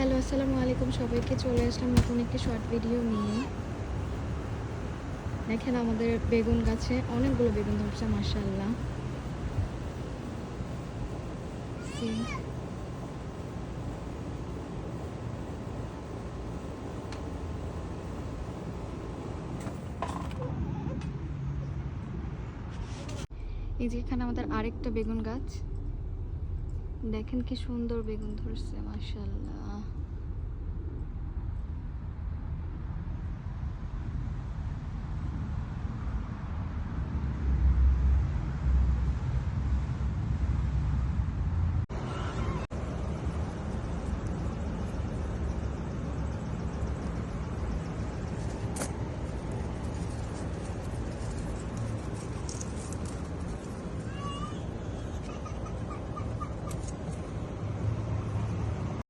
Hello, আসসালামু আলাইকুম সবাইকে। চলে আসলাম নতুন একটি শর্ট ভিডিও নিয়ে। দেখেন আমাদের বেগুন গাছে অনেকগুলো বেগুন ধরছে মাশাআল্লাহ। সি এই যে এখানে আমাদের আরেকটা বেগুন গাছ। দেখেন কি সুন্দর বেগুন ধরছে মাশাআল্লাহ।